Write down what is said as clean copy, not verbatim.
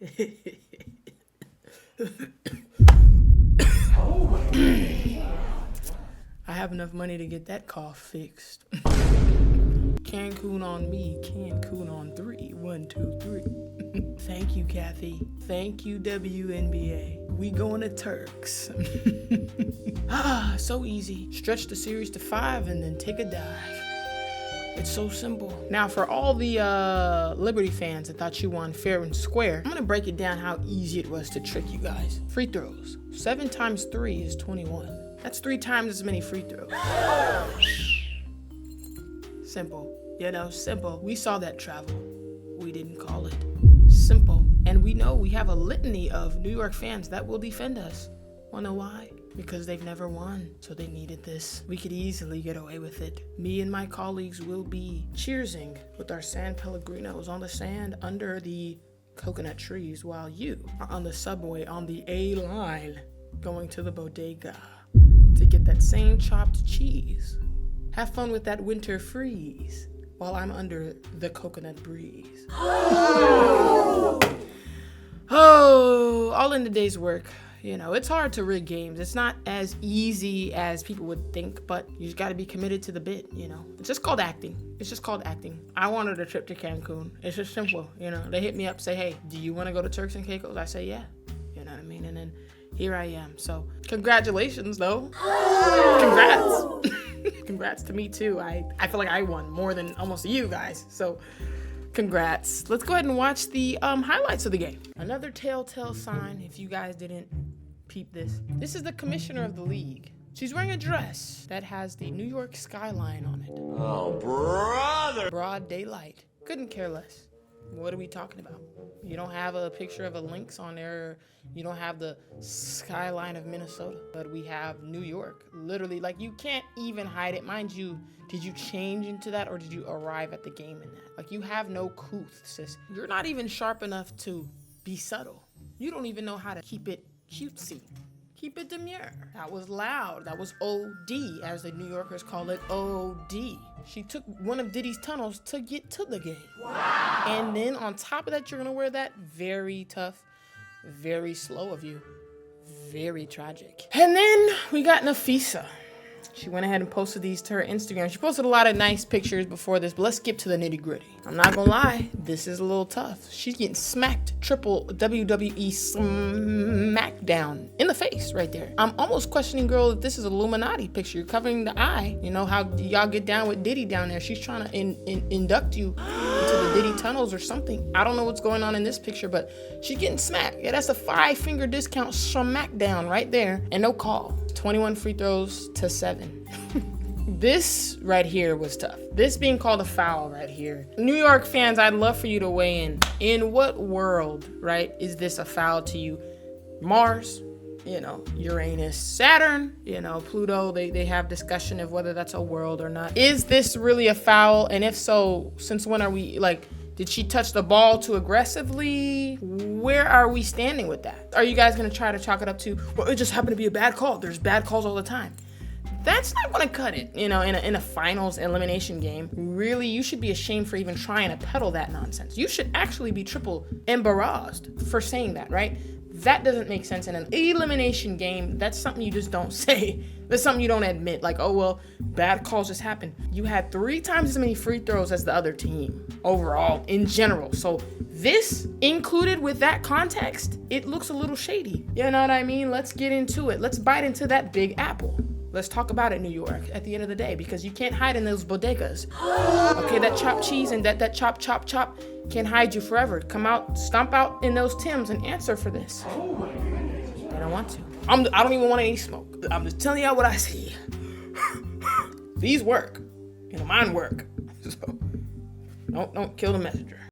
I have enough money to get that cough fixed. Cancun on me, Cancun on 3. 1, 2, 3. Thank you, Kathy. Thank you, Wnba. We going to Turks. So easy. Stretch the series to 5 and then take a dive. It's so simple. Now, for all the Liberty fans that thought you won fair and square, I'm gonna break it down how easy it was to trick you guys. Free throws. 7 times 3 is 21. That's 3 times as many free throws. Simple. You know, simple. We saw that travel. We didn't call it. Simple. And we know we have a litany of New York fans that will defend us. Wanna know why? Because they've never won, so they needed this. We could easily get away with it. Me and my colleagues will be cheersing with our San Pellegrinos on the sand under the coconut trees while you are on the subway on the A line going to the bodega to get that same chopped cheese. Have fun with that winter freeze while I'm under the coconut breeze. Oh, all in the day's work. You know, it's hard to rig games. It's not as easy as people would think, but you just got to be committed to the bit, you know. It's just called acting. It's just called acting. I wanted a trip to Cancun. It's just simple, you know. They hit me up, say, hey, do you want to go to Turks and Caicos? I say, yeah. You know what I mean? And then here I am. So congratulations, though. Congrats. Congrats to me, too. I feel like I won more than almost you guys. So congrats. Let's go ahead and watch the highlights of the game. Another telltale sign, if you guys didn't peep this. This is the commissioner of the league. She's wearing a dress that has the New York skyline on it. Oh, brother! Broad daylight. Couldn't care less. What are we talking about? You don't have a picture of a Lynx on there. You don't have the skyline of Minnesota. But we have New York. Literally, like, you can't even hide it. Mind you, did you change into that or did you arrive at the game in that? Like, you have no couth, sis. You're not even sharp enough to be subtle. You don't even know how to keep it cutesy. Keep it demure. That was loud. That was OD, as the New Yorkers call it, OD. She took one of Diddy's tunnels to get to the game. Wow. And then on top of that, you're gonna wear that. Very tough, very slow of you, very tragic. And then we got Nafisa. She went ahead and posted these to her Instagram. She posted a lot of nice pictures before this, but let's skip to the nitty gritty. I'm not gonna lie, this is a little tough. She's getting smacked, triple WWE smackdown in the face right there. I'm almost questioning, girl, if this is an Illuminati picture. You're covering the eye. You know how y'all get down with Diddy down there. She's trying to induct you into the Diddy tunnels or something. I don't know what's going on in this picture, but she's getting smacked. Yeah, that's a 5-finger discount smackdown right there, and no call. 21 free throws to 7. This right here was tough. This being called a foul right here. New York fans, I'd love for you to weigh in. In what world, right, is this a foul to you? Mars, you know, Uranus, Saturn, you know, Pluto, they have discussion of whether that's a world or not. Is this really a foul? And if so, since when are we, like, did she touch the ball too aggressively? Where are we standing with that? Are you guys gonna try to chalk it up to, well, it just happened to be a bad call. There's bad calls all the time. That's not gonna cut it, you know, in a finals elimination game. Really, you should be ashamed for even trying to peddle that nonsense. You should actually be triple embarrassed for saying that, right? That doesn't make sense in an elimination game. That's something you just don't say. That's something you don't admit. Like, oh, well, bad calls just happened. You had 3 times as many free throws as the other team overall in general. So this included with that context, it looks a little shady. You know what I mean? Let's get into it. Let's bite into that big apple. Let's talk about it, New York, at the end of the day, because you can't hide in those bodegas. Okay, that chopped cheese and that chop can't hide you forever. Come out, stomp out in those Timbs and answer for this. They don't want to. I don't even want any smoke. I'm just telling y'all what I see. These work. You know, mine work. So don't kill the messenger.